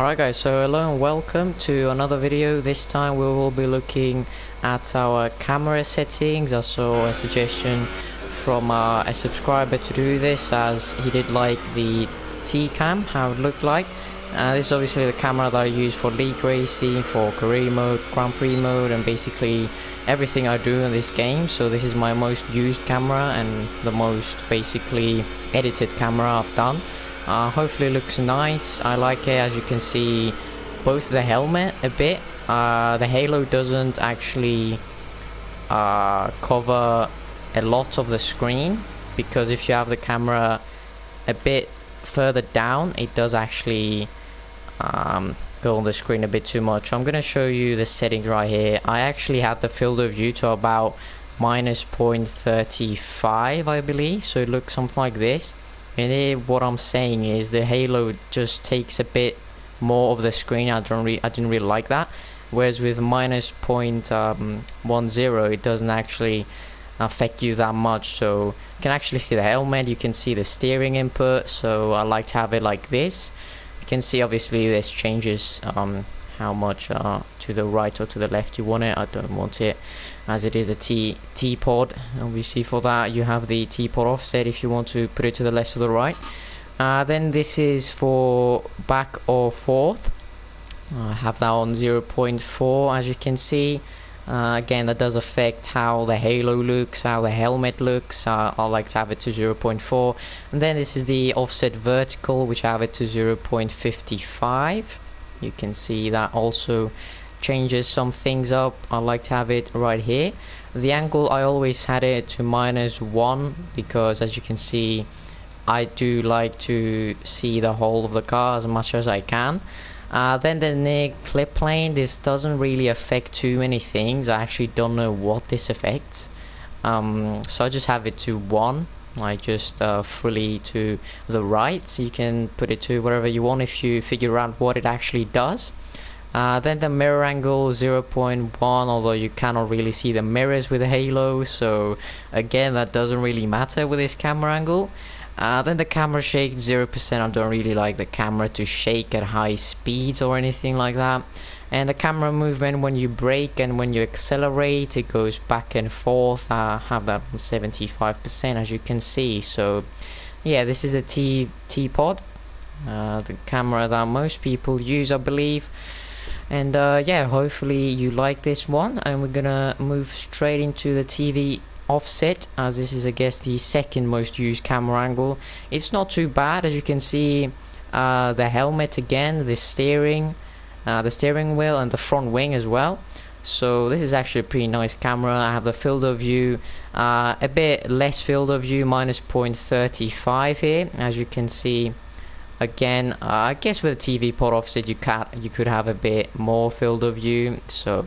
Alright guys, so hello and welcome to another video. This time we will be looking at our camera settings. I saw a suggestion from a subscriber to do this, as he did like the T-Cam, how it looked like. This is obviously the camera that I use for league racing, for career mode, Grand Prix mode, and basically everything I do in this game. So this is my most used camera and the most basically edited camera I've done. Hopefully it looks nice. I like it. As you can see, both the helmet a bit, the halo doesn't actually cover a lot of the screen, because if you have the camera a bit further down, it does actually go on the screen a bit too much. I'm gonna show you the settings right here. I actually had the field of view to about minus 0.35, I believe, so it looks something like this. And here what I'm saying is the halo just takes a bit more of the screen. I didn't really like that. Whereas with minus 0.10, it doesn't actually affect you that much. So you can actually see the helmet, you can see the steering input. So I like to have it like this. You can see obviously this changes how much to the right or to the left you want it. I don't want it as it is a Teapot. Obviously for that you have the Teapot Offset if you want to put it to the left or the right. Then this is for back or forth. I have that on 0.4, as you can see. Again, that does affect how the halo looks, how the helmet looks. I like to have it to 0.4. And then this is the offset vertical, which I have it to 0.55. You can see that also changes some things up. I like to have it right here. The angle, I always had it to -1, because as you can see, I do like to see the whole of the car as much as I can. Then the near clip plane, this doesn't really affect too many things. I actually don't know what this affects. So I just have it to 1. I just fully to the right, so you can put it to wherever you want if you figure out what it actually does. Then the mirror angle 0.1, although you cannot really see the mirrors with the halo, so again that doesn't really matter with this camera angle. Then the camera shake 0%. I don't really like the camera to shake at high speeds or anything like that. And the camera movement when you brake and when you accelerate, it goes back and forth. I have that on 75%, as you can see. So yeah, this is a Teapot, the camera that most people use, I believe. And yeah, hopefully you like this one, and we're gonna move straight into the TV offset, as this is I guess the second most used camera angle. It's not too bad, as you can see. The helmet again, the steering wheel, and the front wing as well. So this is actually a pretty nice camera. I have the field of view, a bit less field of view, minus 0.35 here, as you can see. Again, I guess with a Teapot offset you could have a bit more field of view. So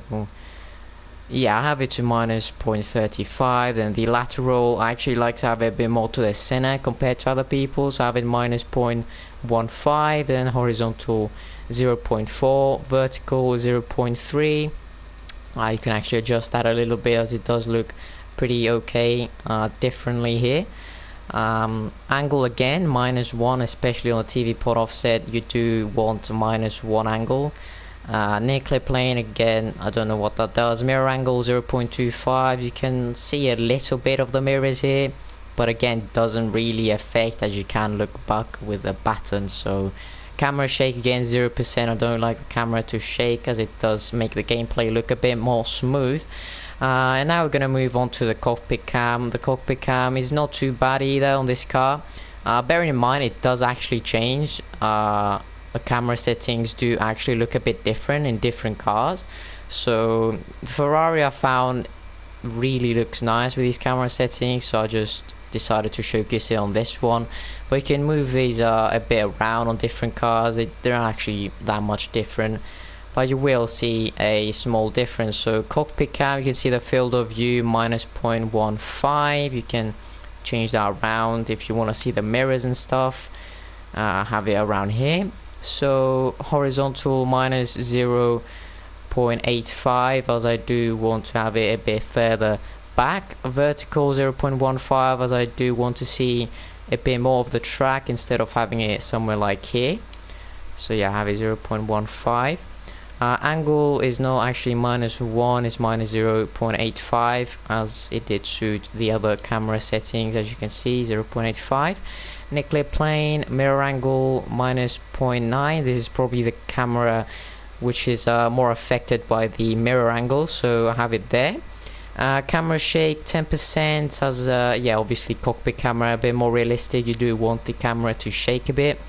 yeah, I have it to minus 0.35. Then the lateral, I actually like to have it a bit more to the center compared to other people, so I have it minus 0.15. Then horizontal 0.4, vertical 0.3. You can actually adjust that a little bit, as it does look pretty okay differently here. Angle again -1, especially on a Teapot offset you do want a -1 angle. Near clip plane again, I don't know what that does. Mirror angle 0.25. You can see a little bit of the mirrors here, but again doesn't really affect, as you can look back with the button. So camera shake again 0%. I don't like the camera to shake, as it does make the gameplay look a bit more smooth. And now we're gonna move on to the cockpit cam. The cockpit cam is not too bad either on this car. Bearing in mind it does actually change. The camera settings do actually look a bit different in different cars. So the Ferrari I found really looks nice with these camera settings, so I just decided to showcase it on this one. But you can move these a bit around on different cars. They're not actually that much different, but you will see a small difference. So cockpit cam, you can see the field of view minus 0.15. You can change that around if you want to see the mirrors and stuff. Have it around here. So horizontal minus 0.85, as I do want to have it a bit further back. Vertical 0.15, as I do want to see a bit more of the track instead of having it somewhere like here. So yeah, I have a 0.15. Angle is not actually -1, it's -0.85 as it did suit the other camera settings, as you can see, 0.85. Nuclear plane, mirror angle -0.9. This is probably the camera which is more affected by the mirror angle, so I have it there. Camera shake 10%, as yeah, obviously cockpit camera a bit more realistic, you do want the camera to shake a bit.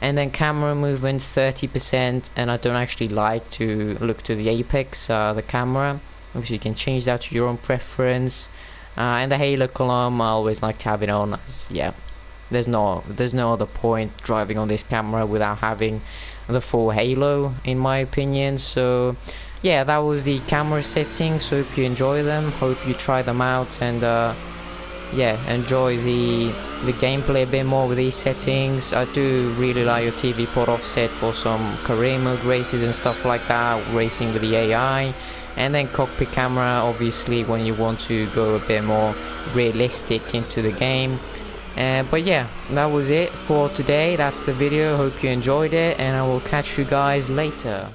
And then camera movement 30%, and I don't actually like to look to the apex, the camera. Obviously you can change that to your own preference. And the halo column, I always like to have it on, as yeah, there's no other point driving on this camera without having the full halo, in my opinion. So yeah, that was the camera settings. So hope you enjoy them, hope you try them out, and yeah, enjoy the gameplay a bit more with these settings. I do really like your Teapot Offset for some career mode races and stuff like that, racing with the AI. And then cockpit camera, obviously when you want to go a bit more realistic into the game. But yeah, that was it for today. That's the video. Hope you enjoyed it, and I will catch you guys later.